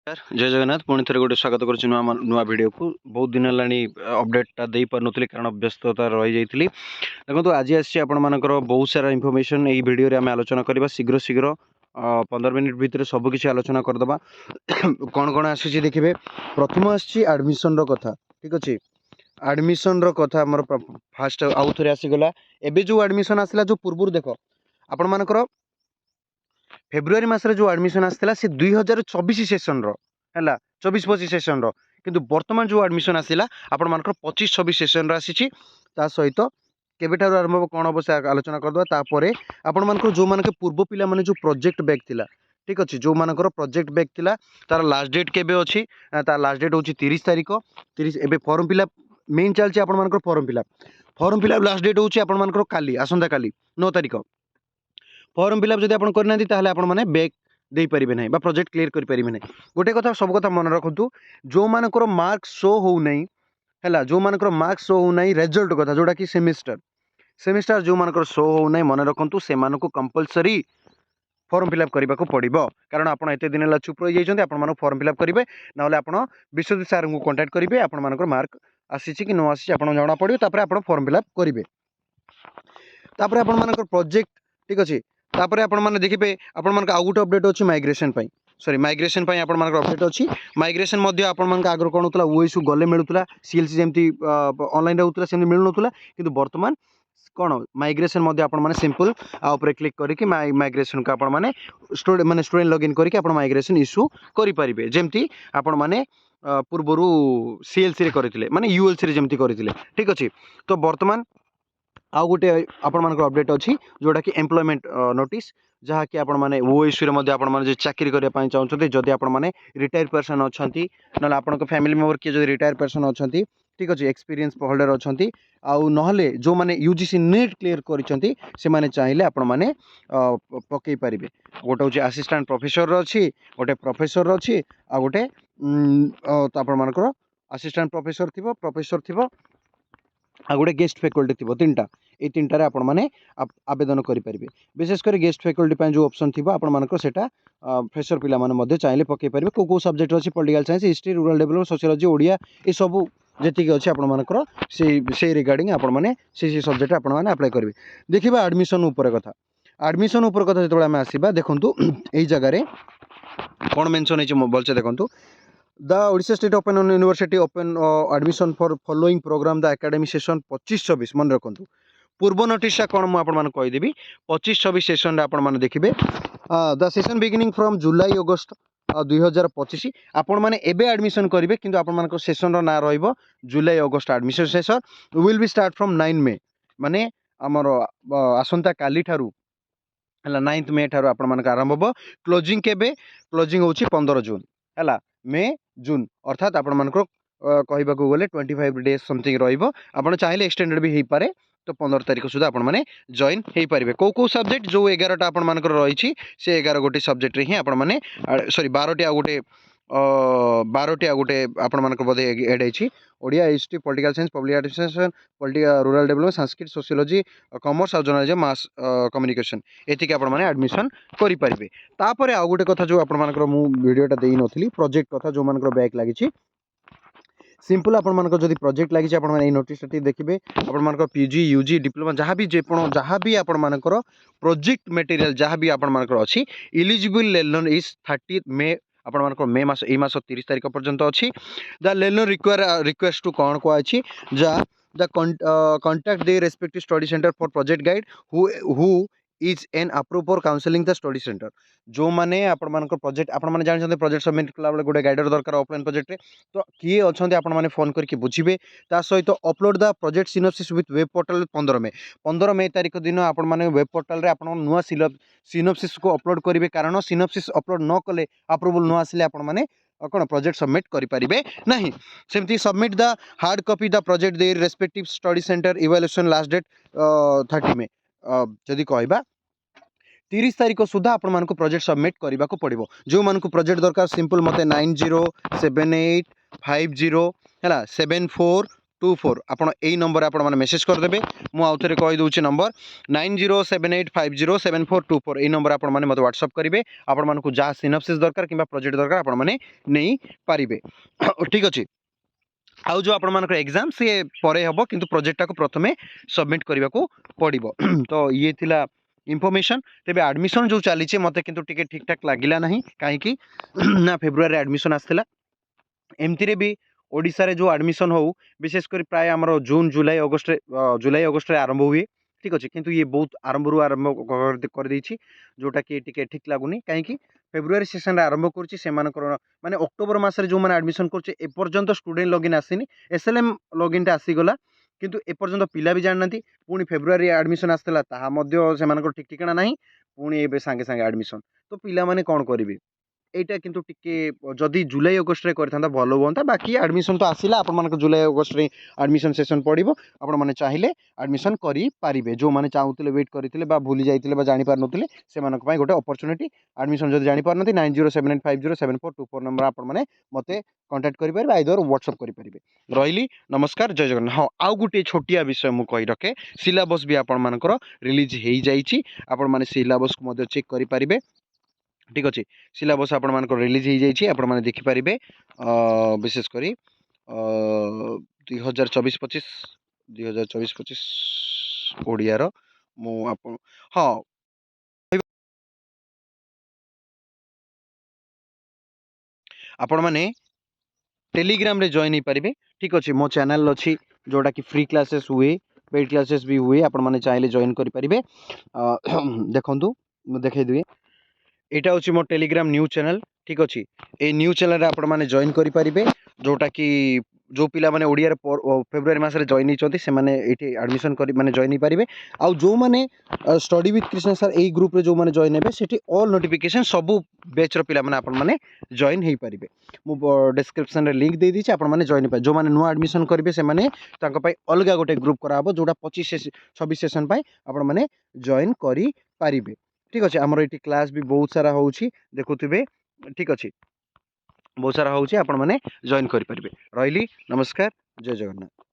जय जगन्नाथ पुणी थे गोटे स्वागत कर नुआ वीडियो को बहुत दिन है अपडेटा दे पार कारण व्यस्तता रही जाइली। देखो आज आपर बहुत सारा इनफॉरमेशन यही वीडियो आम आलोचना करवा शीघ्र शीघ्र 15 मिनिट भितर सबकि आलोचना करदे कौन कौन आसी देखिए। प्रथम आडमिशन कथा ठीक अच्छे आडमिशन कथा आम फास्ट आउ थे आसीगला एवं जो आडमिशन आसला जो पूर्व देख आपण मानकर फेब्रुआरी मासरे जो आडमिशन आसला से 2024 सेसन है 24-25 सेसन किंतु वर्तमान जो आडमिशन आसला आपण मानकर 25-26 सेसन आसी सहित केबेठार आरंभ कौन हम से आलोचना करदे तापर आपण मानकर जो मानके पूर्व पिला माने जो प्रोजेक्ट बैक थिला ठीक अच्छे जो मानकर प्रोजेक्ट बैक थिला तार लास्ट डेट केबे अछि तार लास्ट डेट होची 30 तारिख 30 एबे फॉर्म फिलअप मेन चलची आपण मानकर फॉर्म फिलअप लास्ट डेट होची आपण मानकर काली आसंता काली 9 तारिख फॉर्म फिलअप जब आप करना आपण मैंने बैक दे पारे ना प्रोजेक्ट क्लीयर करें ना। गोटे कथा सब कथा मन रखु जो मानकर मार्क शो हो नहीं है जो मानकर मार्क शो हो नहीं रिजल्ट कथा जोटा कि सेमिस्टर जो मानकर शो हो नहीं मन रखु से कंपलसरी फॉर्म फिलअप करने को पड़ो कारण आप एत दिन है चुप रही जाइए आप फॉर्म फिलअप करेंगे ना आप विश्वजित सार को कंटाक्ट करेंगे आपण मार्क आसी कि न आसी जना पड़ो आप फॉर्म फिलअप करेंगे आप प्रोजेक्ट ठीक अच्छे तापर आपण माने देखिबे आपण मानक आउ गुटे अपडेट अछि माइग्रेशन पई माइग्रेशन पई आपण मानक अपडेट अछि माइग्रेशन मध्ये आपण मानक आगर कोन होतला ओएसयू गले मिलुतला सीएलसी जेमती ऑनलाइन होतला सेमती मिलु नतला किंतु वर्तमान कोन माइग्रेशन मध्ये आपण माने सिंपल आ ऊपर क्लिक करिकि माइग्रेशन का आपण माने स्टूडेंट लॉगिन करिकि आपण माइग्रेशन इश्यू करि परिबे जेमती आपण माने पूर्वरु सीएलसी रे करथिले माने यूएलसी रे जेमती करथिले ठीक अछि। तो वर्तमान आउ गोटे आपण मानकर अपडेट अछि जोटा कि एम्प्लॉयमेंट नोटिस जहाँ कि आपण माने वो इश्यू रे आपण माने जे चाकरी करिया पई चाहउछथि जदि आपण माने रिटायर पर्सन अछंती न आपण को फैमिली मेंबर के जदि रिटायर पर्सन अछंती ठीक अछि एक्सपीरियंस होल्डर अछंती आउ नहले जो माने यूजीसी नीट क्लियर करिसंती से माने चाहिले आपण माने पकई परिबे। गोटे होची असिस्टेंट प्रोफेसर अछि गोटे प्रोफेसर अछि आ गोटे तो आपण मानकर असिस्टेंट प्रोफेसर थिबो आ गोटे गेस्ट फैकल्टी थी तीन ये तीन टारे आपण मैंने आवेदन करेंगे विशेषकर गेस्ट फैकल्टी जो ऑप्शन थी आपण मानक सेटा फ्रेशर पिला माने चाहिए पकई पारे को सब्जेक्ट अच्छी political science history rural development sociology Odia ये सब जी अच्छी आपण मानकर से रिगार्डिंग आपण मैंने से सब्जेक्ट आपण मैंने अप्लाई करेंगे। देखिए एडमिशन उपर कथा जो आम आसवा देखूँ यही जगार कौन मेंशन है भलसे देखूँ The Odisha State Open University open admission for following program the academic session 25-26 मन रखु पूर्व नोटिस कौन मुझे कहीदेवी 25-26 सेसन आपण मैंने देखिए the session beginning from July August 2025 आपण मैंने एबे एडमिशन करेंगे किंतु आपण मान सेसन ना रहिबो July August admission session will be start from 9 May माने आमर आसंता काली ठारू है 9 मे ठारू आपण मान आरंभ हो क्लोजिंग केबे क्लोजिंग होची 15 जून है मे जून अर्थात आपण मानकर कहबाकू गले 25 डेज समथिंग रहिबो आपण चाहिले एक्सटेंडेड भी हेई पारे तो 15 तारिख सुधा आपण माने जॉइन हेई पारिबे को सब्जेक्ट जो 11टा आपण मानकर रहिछि से 11 गोटी सब्जेक्ट रे ही आपण माने सॉरी 12टी आ गोटे 12टी आ गोटे आपण मानकर बदे ऐड हेछि Odia history political science public administration political rural development Sanskrit sociology commerce और जर्नलिज्म मास कम्युनिकेशन एतिके आपण माने एडमिशन करि पारिबे। तापर आ गोटे कथा जो आपण मानकर मु वीडियोटा देई नथली प्रोजेक्ट कथा जो मानकर बैक लागिछि सिंपल आपण मानकर जदि प्रोजेक्ट लागिछि आपण माने नोटिस देखिबे आपण मानकर पीजी यूजी डिप्लोमा जहाँ भी आपण मानकर प्रोजेक्ट मटेरियल जहाँ भी आपण मानकर अछि एलिजिबल लेलन इज 30 मे आपण मानकर मे मास 30 तारिख पर्यंत अछि द लेलन रिक्वेस्ट टू कौन को अछि जा the contact the respective study center for project guide who is an approved for counseling the study center जो माने आपण मानकर प्रोजेक्ट आपण माने जानि प्रोजेक्ट सबमिट कला बेले गोटे गाइडर दरकार ऑफलाइन प्रोजेक्ट रे तो किए अछंती आपण माने फोन करके बुझिबे ता सहित upload the project synopsis with web portal 15 मे तारिख दिन आपण माने वेब पोर्टल रे आपण नुवा सिनॉप्सिस को अपलोड करिवे कारण सिनॉप्सिस अपलोड न कले अप्रूवल न आसिले आपण माने कौन प्रोजेक्ट सबमिट करें ना सेमती submit the hard copy the project the respective study centre evaluation last date 30 May जदि कहबा 30 तारिख सुधा आपण मानक प्रोजेक्ट सबमिट करने को पड़ो जो मानक प्रोजेक्ट दरकार सिंपल मते 907850 है 74 24 ଆପଣ ଏଇ ନମ୍ବରରେ ଆପଣମାନେ ମେସେଜ୍ କରିଦେବେ। ମୁଁ ଆଉ ଥରେ କହିଦେଉଛି ନମ୍ବର 9078507424 ଏଇ ନମ୍ବରରେ ଆପଣମାନେ ମୋତେ ହ୍ୱାଟ୍ସଆପ୍ କରିବେ। ଆପଣମାନଙ୍କୁ ଯାହା ସିନପସିସ୍ ଦରକାର କିମ୍ବା ପ୍ରୋଜେକ୍ଟ ଦରକାର ଆପଣମାନେ ନେଇପାରିବେ। ଠିକ୍ ଅଛି। ଆଉ ଯେଉଁ ଆପଣମାନଙ୍କର ଏକ୍ଜାମ୍ ସିଏ ପରେ ହେବ, କିନ୍ତୁ ପ୍ରୋଜେକ୍ଟଟାକୁ ପ୍ରଥମେ ସବମିଟ୍ କରିବାକୁ ପଡ଼ିବ। ତ ଇଏ ଥିଲା ଇନଫର୍ମେସନ୍। ତେବେ ଆଡ଼ମିସନ୍ ଯେଉଁ ଚାଲିଛି ମୋତେ କିନ୍ତୁ ଟିକେ ଠିକ୍ ଠାକ୍ ଲାଗିଲା ନାହିଁ। କାହିଁକି ନା ଫେବୃଆରୀରେ ଆଡ଼ମିସନ୍ ଆସିଥିଲା। ଏମିତିରେ ବି ଓଡ଼ିଶାରେ ଯେଉଁ ଆଡ଼ମିସନ୍ ହେଉ, ବିଶେଷ କରି ପ୍ରାୟ ଆମର ଜୁନ୍ ଜୁଲାଇ ଅଗଷ୍ଟରେ ଆରମ୍ଭ ହୁଏ। ଠିକ୍ ଅଛି, କିନ୍ତୁ ଇଏ ବହୁତ ଆରମ୍ଭରୁ ଆରମ୍ଭ କରିଦେଇଛି, ଯେଉଁଟାକି ଟିକେ ଠିକ୍ ଲାଗୁନି। କାହିଁକି ଫେବୃଆରୀ ସେସନ୍ରେ ଆରମ୍ଭ କରୁଛି, ସେମାନଙ୍କର ମାନେ ଅକ୍ଟୋବର ମାସରେ ଯେଉଁମାନେ ଆଡ଼ମିସନ୍ କରୁছে ଏପର୍ଯ୍ୟନ୍ତ ଷ୍ଟୁଡେଣ୍ଟ ଲଗଇନ୍ ଆସିନି। SLM ଲଗଇନ୍ଟା ଆସିଗଲା, କିନ୍ତୁ ଏପର୍ଯ୍ୟନ୍ତ ପିଲା ବି ଜାଣିନାହାନ୍ତି। ପୁଣି ଫେବୃଆରୀ ଆଡ଼ମିସନ୍ ଆସିଥିଲା, ତାହା ମଧ୍ୟ ସେମାନଙ୍କର ଠିକ୍ ଠିକଣା ନାହିଁ। ପୁଣି ଏବେ ସାଙ୍ଗେ ସାଙ୍ଗେ ଆଡ଼ମିସନ୍, ତ ପିଲାମାନେ କ'ଣ କରିବେ? এইটা কিন্তু ଟିକେ ଯଦି ଜୁଲାଇ ଅଗଷ୍ଟରେ କରିଥାନ୍ତା ଭଲ ହୁଅନ୍ତା। ବାକି ଆଡ଼ମିସନ୍ ତ ଆସିଲା, ଆପଣମାନଙ୍କ ଜୁଲାଇ ଅଗଷ୍ଟରେ ଆଡ଼ମିସନ୍ ସେସନ୍ ପଡ଼ିବ। ଆପଣମାନେ ଚାହିଁଲେ ଆଡ଼ମିସନ୍ କରିପାରିବେ। ଯେଉଁମାନେ ଚାହୁଁଥିଲେ, ୱେଟ୍ କରିଥିଲେ ବା ଭୁଲି ଯାଇଥିଲେ ବା ଜାଣିପାରୁନଥିଲେ, ସେମାନଙ୍କ ପାଇଁ ଗୋଟେ ଅପରଚ୍ୟୁନିଟି। ଆଡ଼ମିସନ୍ ଯଦି ଜାଣିପାରୁନାହାନ୍ତି 9078507424 ନମ୍ବର ଆପଣମାନେ ମୋତେ କଣ୍ଟାକ୍ଟ କରିପାରିବେ, ଆଇଦର ହ୍ୱାଟ୍ସଆପ୍ କରିପାରିବେ। ରହିଲି, ନମସ୍କାର, ଜୟ ଜଗନ୍ନାଥ। ହଁ, ଆଉ ଗୋଟିଏ ଛୋଟିଆ ବିଷୟ ମୁଁ କହି ରଖେ, ସିଲାବସ୍ ବି ଆପଣମାନଙ୍କର ରିଲିଜ୍ ହେଇଯାଇଛି। ଆପଣମାନେ ସିଲାବସ୍କୁ ମଧ୍ୟ ଚେକ୍ କରିପାରିବେ। ঠিক ଅଛି, ସିଲାବସ୍ ଆପଣମାନଙ୍କର ରିଲିଜ୍ ହେଇଯାଇଛି, ଆପଣମାନେ ଦେଖିପାରିବେ। ବିଶେଷ କରି 2024-25 ଓଡ଼ିଆର ମୁଁ ହଁ ଆପଣମାନେ टेलीग्राम रे जॉइन ହେଇପାରିବେ। ठीक ଅଛି, ମୋ ଚ୍ୟାନେଲ୍ ଅଛି ଯେଉଁଟାକି ଫ୍ରି କ୍ଲାसेस ହୁଏ, पेड क्लासेस ବି ହୁଏ। ଆପଣମାନେ ଚାହିଁଲେ ଜଏନ୍ କରିପାରିବେ। ଦେଖନ୍ତୁ, ମୁଁ ଦେଖେଇଦେବି। ଏଇଟା ହେଉଛି ମୋ टेलीग्राम न्यूज़ चैनल। ठीक अच्छे, ये न्यूज़ चैनल आपने जॉइन करेंगे, जोटा कि जो पिला माने ओडिया फेब्रुआरी मास जॉइन होती से ये एडमिशन कर माने जॉइन हो पारे। आउ जो मैंने स्टडी विथ कृष्ण सर यही ग्रुप रे जो मैंने जॉइन हे सेठी ऑल नोटिफिकेशन सबू बैच पिला माने आपण माने जॉइन हो पारे। मु डिस्क्रिप्शन रे लिंक दे दीची, आपण माने जॉइन हो पारे। जो मैंने नुआ एडमिशन करेंगे से माने तांको पई अलगा गोटे ग्रुप कराबो, जोटा 25-26 सेशन पाई आपण माने जॉइन करि पारिबे। ठीक अच्छे, आमर ये क्लास भी बहुत सारा होउछि देखुथिबे। ठीक अच्छे, बहुत सारा होउछि, आपण माने जॉइन करि पारिबे। रहिली, नमस्कार, जय जगन्नाथ।